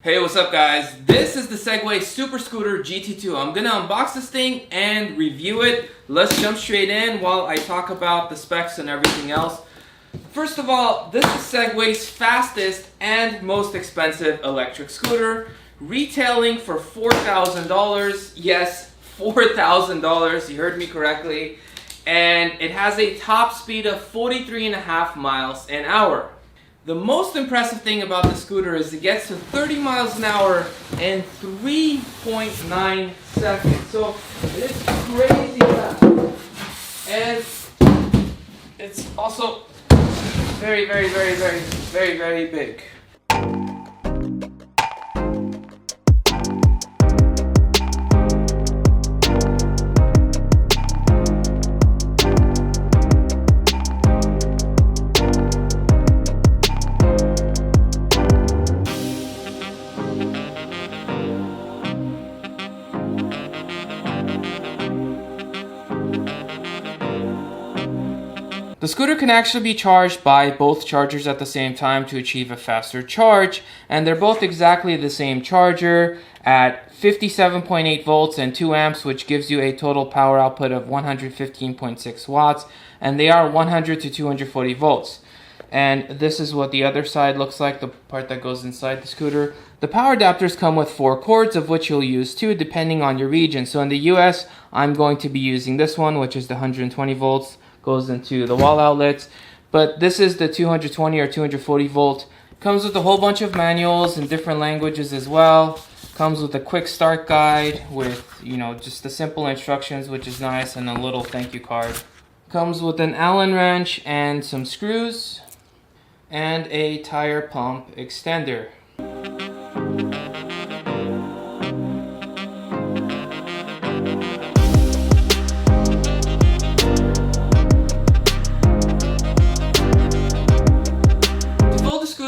Hey, what's up guys? This is the Segway SuperScooter GT2. I'm gonna unbox this thing and review it. Let's jump straight in while I talk about the specs and everything else. First of all, this is Segway's fastest and most expensive electric scooter, retailing for $4,000. Yes, $4,000, you heard me correctly. And it has a top speed of 43.5 miles an hour. The most impressive thing about the scooter is it gets to 30 miles an hour in 3.9 seconds. So it is crazy fast. And it's also very big. The scooter can actually be charged by both chargers at the same time to achieve a faster charge, and they're both exactly the same charger at 57.8 volts and 2 amps, which gives you a total power output of 115.6 watts, and they are 100 to 240 volts. And this is what the other side looks like, the part that goes inside the scooter. The power adapters come with 4 cords, of which you'll use 2 depending on your region. So in the US, I'm going to be using this one, which is the 120 volts. Goes into the wall outlets, but this is the 220 or 240 volt. Comes with a whole bunch of manuals in different languages as well. Comes with a quick start guide with, just the simple instructions, which is nice, and a little thank you card. Comes with an Allen wrench and some screws and a tire pump extender.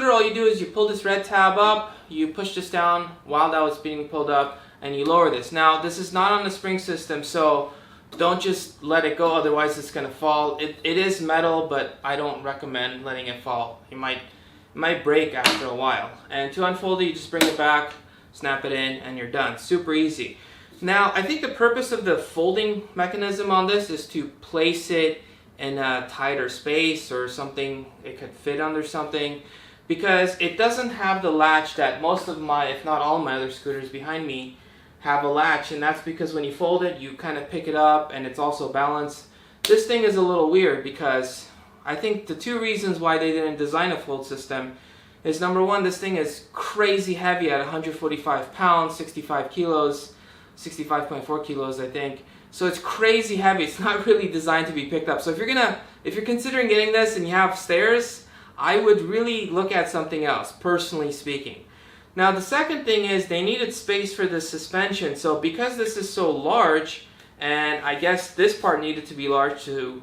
All you do is you pull this red tab up, you push this down while that was being pulled up, and you lower this. Now, this is not on the spring system, so don't just let it go, otherwise it's going to fall. It is metal, but I don't recommend letting it fall. It might break after a while. And to unfold it, you just bring it back, snap it in, and you're done. Super easy. Now, I think the purpose of the folding mechanism on this is to place it in a tighter space or something it could fit under something, because it doesn't have the latch that most of my, if not all my other scooters behind me have a latch, and that's because when you fold it, you kind of pick it up and it's also balanced. This thing is a little weird because I think the 2 reasons why they didn't design a fold system is, number 1, this thing is crazy heavy at 145 pounds, 65 kilos, 65.4 kilos I think. So it's crazy heavy. It's not really designed to be picked up. So if you're considering getting this and you have stairs, I would really look at something else, personally speaking. Now, the second thing is they needed space for the suspension. So because this is so large, and I guess this part needed to be large to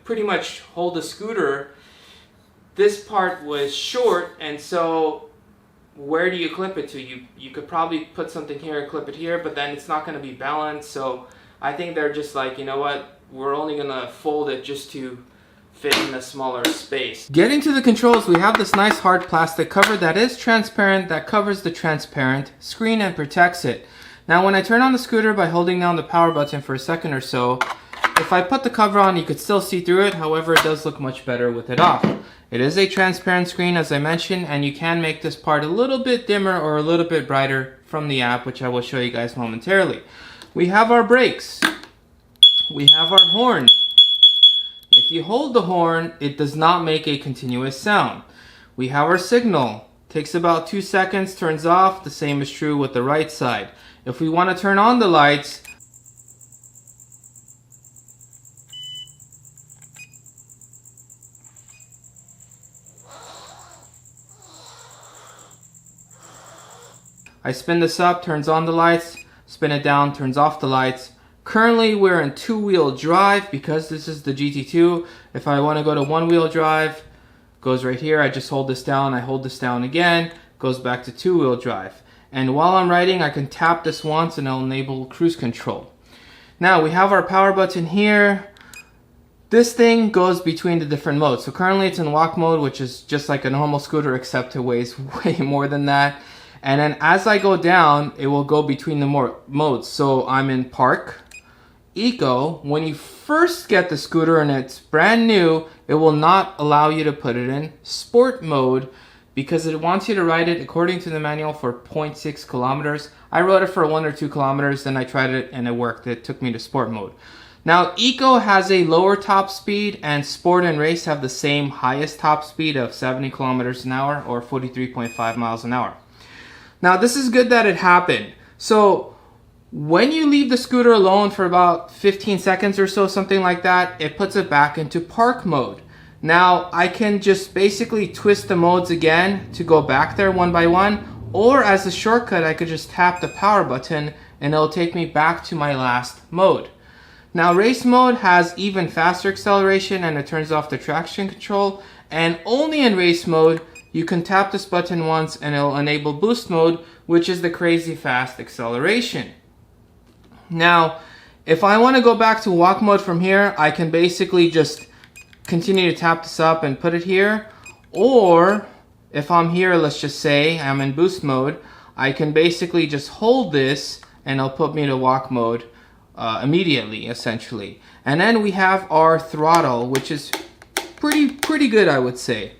pretty much hold the scooter, this part was short, and so where do you clip it to? You could probably put something here and clip it here, but then it's not going to be balanced. So I think they're just like, you know what, we're only going to fold it just to fit in a smaller space. Getting to the controls, we have this nice hard plastic cover that is transparent, that covers the transparent screen and protects it. Now when I turn on the scooter by holding down the power button for a second or so, if I put the cover on, you could still see through it. However, it does look much better with it off. It is a transparent screen, as I mentioned, and you can make this part a little bit dimmer or a little bit brighter from the app, which I will show you guys momentarily. We have our brakes. We have our horn. If you hold the horn, it does not make a continuous sound. We have our signal. Takes about 2 seconds, turns off. The same is true with the right side. If we want to turn on the lights, I spin this up, turns on the lights, spin it down, turns off the lights. Currently, we're in 2-wheel drive because this is the GT2. If I want to go to 1-wheel drive, goes right here. I just hold this down, I hold this down again, goes back to 2-wheel drive. And while I'm riding, I can tap this once and it'll enable cruise control. Now, we have our power button here. This thing goes between the different modes. So currently it's in walk mode, which is just like a normal scooter, except it weighs way more than that. And then as I go down, it will go between the more modes. So I'm in Park, Eco. When you first get the scooter and it's brand new, it will not allow you to put it in Sport mode because it wants you to ride it according to the manual for 0.6 kilometers. I rode it for 1 or 2 kilometers, then I tried it and it worked. It took me to Sport mode. Now, Eco has a lower top speed, and Sport and Race have the same highest top speed of 70 kilometers an hour or 43.5 miles an hour. Now, this is good that it happened. So when you leave the scooter alone for about 15 seconds or so, something like that, it puts it back into Park mode. Now, I can just basically twist the modes again to go back there one by one, or as a shortcut, I could just tap the power button and it'll take me back to my last mode. Now, Race mode has even faster acceleration and it turns off the traction control, and only in Race mode, you can tap this button once and it'll enable Boost mode, which is the crazy fast acceleration. Now, if I want to go back to walk mode from here, I can basically just continue to tap this up and put it here. Or if I'm here, let's just say I'm in Boost mode, I can basically just hold this and it'll put me to walk mode immediately, essentially. And then we have our throttle, which is pretty good, I would say.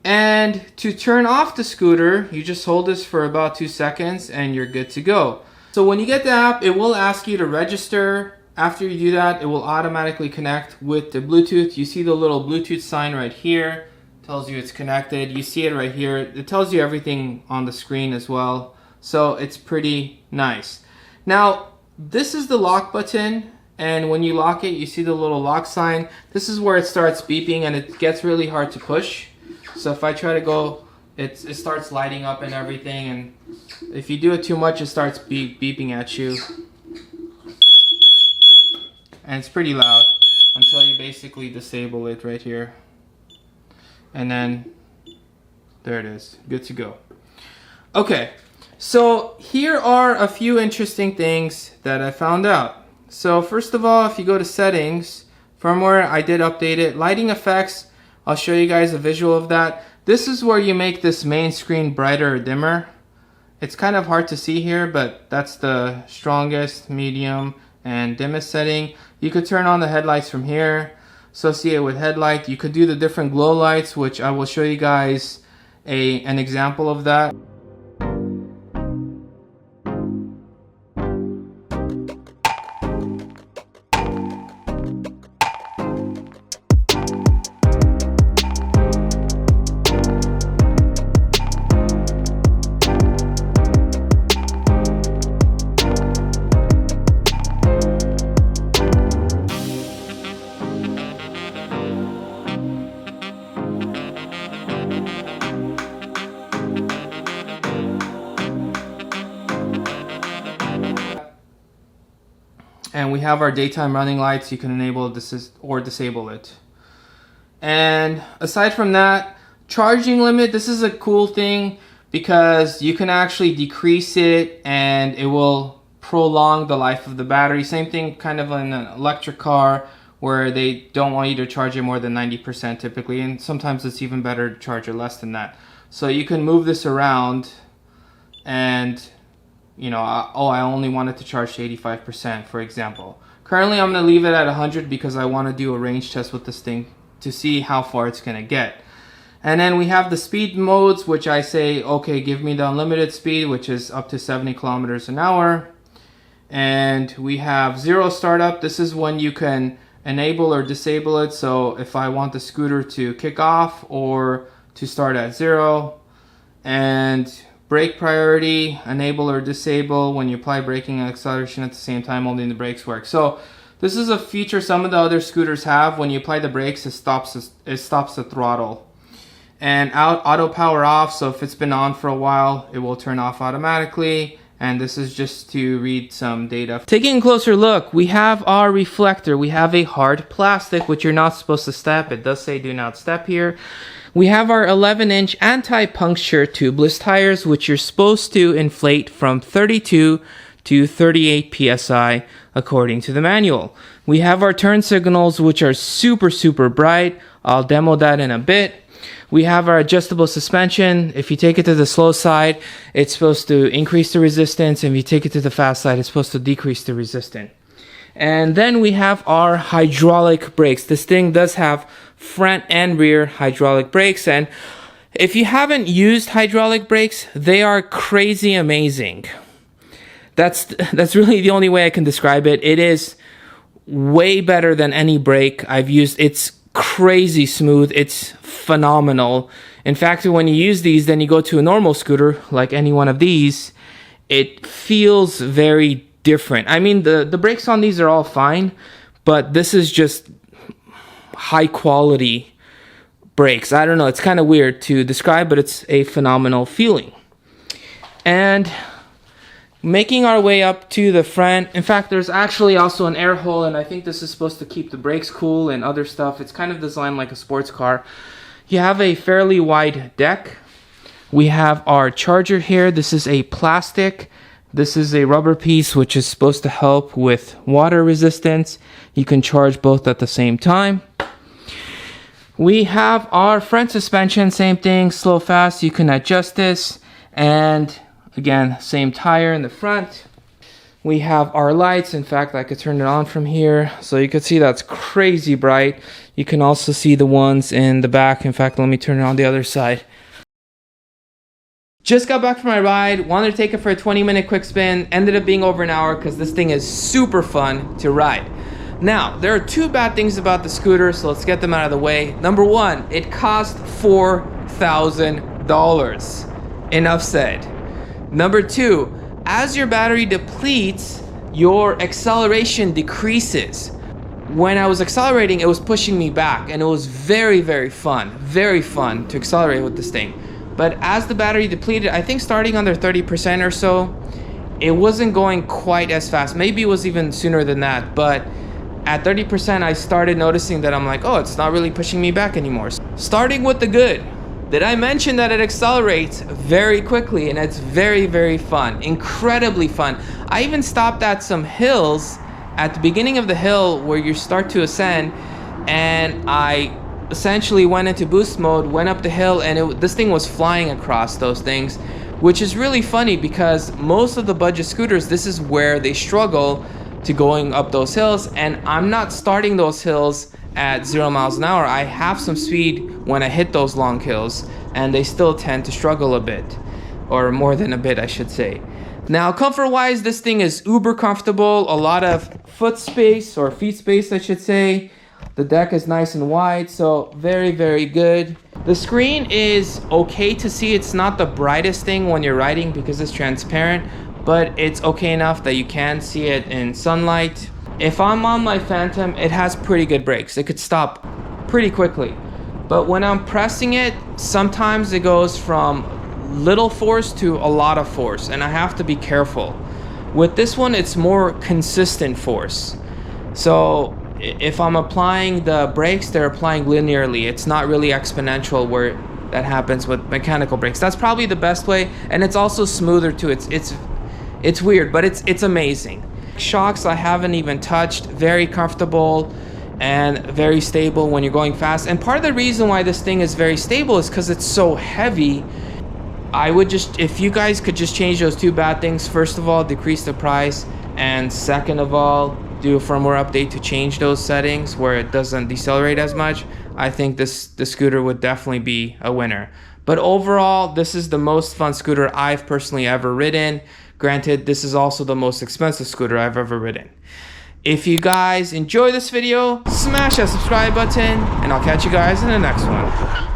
And to turn off the scooter, you just hold this for about 2 seconds and you're good to go. So when you get the app, it will ask you to register. After you do that, it will automatically connect with the Bluetooth. You see the little Bluetooth sign right here. It tells you it's connected. You see it right here. It tells you everything on the screen as well. So it's pretty nice. Now, this is the lock button. And when you lock it, you see the little lock sign. This is where it starts beeping and it gets really hard to push. So if I try to go, it starts lighting up and everything, and if you do it too much, it starts beeping at you. And it's pretty loud until you basically disable it right here. And then, there it is, good to go. Okay, so here are a few interesting things that I found out. So first of all, if you go to settings, firmware, I did update it. Lighting effects, I'll show you guys a visual of that. This is where you make this main screen brighter or dimmer. It's kind of hard to see here, but that's the strongest, medium, and dimmest setting. You could turn on the headlights from here, associate with headlight. You could do the different glow lights, which I will show you guys an example of that. And we have our daytime running lights. You can enable or disable it. And aside from that, charging limit, this is a cool thing because you can actually decrease it and it will prolong the life of the battery. Same thing kind of in an electric car where they don't want you to charge it more than 90% typically, and sometimes it's even better to charge it less than that. So you can move this around and I only wanted to charge to 85%, for example. Currently, I'm going to leave it at 100 because I want to do a range test with this thing to see how far it's going to get. And then we have the speed modes, which I say, okay, give me the unlimited speed, which is up to 70 kilometers an hour. And we have zero startup. This is when you can enable or disable it. So if I want the scooter to kick off or to start at 0. And brake priority, enable or disable when you apply braking and acceleration at the same time, only the brakes work. So this is a feature some of the other scooters have. When you apply the brakes, it stops the throttle. And auto power off, so if it's been on for a while, it will turn off automatically. And this is just to read some data. Taking a closer look, we have our reflector. We have a hard plastic, which you're not supposed to step. It does say do not step here. We have our 11-inch anti-puncture tubeless tires, which you're supposed to inflate from 32 to 38 psi according to the manual. We have our turn signals, which are super bright. I'll demo that in a bit. We have our adjustable suspension. If you take it to the slow side, it's supposed to increase the resistance. If you take it to the fast side, it's supposed to decrease the resistance. And then we have our hydraulic brakes. This thing does have front and rear hydraulic brakes. And if you haven't used hydraulic brakes, they are crazy amazing. That's really the only way I can describe it. It is way better than any brake I've used. It's crazy smooth. It's phenomenal. In fact, when you use these, then you go to a normal scooter like any one of these, it feels very different. I mean, the brakes on these are all fine, but this is just high quality brakes. I don't know, it's kind of weird to describe, but it's a phenomenal feeling. And making our way up to the front. In fact, there's actually also an air hole, and I think this is supposed to keep the brakes cool and other stuff. It's kind of designed like a sports car. You have a fairly wide deck. We have our charger here. This is a plastic. This is a rubber piece, which is supposed to help with water resistance. You can charge both at the same time. We have our front suspension, same thing, slow, fast. You can adjust this, and again, same tire in the front. We have our lights. In fact, I could turn it on from here, so you can see that's crazy bright. You can also see the ones in the back. In fact, let me turn it on the other side. Just got back from my ride, wanted to take it for a 20-minute quick spin, ended up being over an hour because this thing is super fun to ride. Now, there are two bad things about the scooter, so let's get them out of the way. Number one, it cost $4,000. Enough said. Number two, as your battery depletes, your acceleration decreases. When I was accelerating, it was pushing me back, and it was very, very fun to accelerate with this thing. But as the battery depleted, I think starting under 30% or so, it wasn't going quite as fast. Maybe it was even sooner than that, but at 30%, I started noticing that I'm like, oh, it's not really pushing me back anymore. Starting with the good. Did I mention that it accelerates very quickly, and it's very, very fun, incredibly fun. I even stopped at some hills at the beginning of the hill where you start to ascend, and I essentially went into boost mode, went up the hill, and this thing was flying across those things, which is really funny because most of the budget scooters, this is where they struggle to going up those hills, and I'm not starting those hills at 0 miles an hour. I have some speed when I hit those long hills, and they still tend to struggle a bit, or more than a bit, I should say. Now, comfort wise, this thing is uber comfortable, a lot of foot space, or feet space I should say. The deck is nice and wide, so very, very good. The screen is okay to see. It's not the brightest thing when you're riding because it's transparent, but it's okay enough that you can see it in sunlight. If I'm on my Phantom, it has pretty good brakes. It could stop pretty quickly. But when I'm pressing it, sometimes it goes from little force to a lot of force, and I have to be careful. With this one, it's more consistent force. So if I'm applying the brakes, they're applying linearly. It's not really exponential where that happens with mechanical brakes. That's probably the best way, and it's also smoother too. It's weird, but it's amazing. Shocks I haven't even touched. Very comfortable and very stable when you're going fast. And part of the reason why this thing is very stable is because it's so heavy. I would just, if you guys could just change those two bad things, first of all, decrease the price, and second of all, do a firmware update to change those settings where it doesn't decelerate as much, I think the scooter would definitely be a winner. But overall, this is the most fun scooter I've personally ever ridden. Granted, this is also the most expensive scooter I've ever ridden. If you guys enjoy this video, smash that subscribe button, and I'll catch you guys in the next one.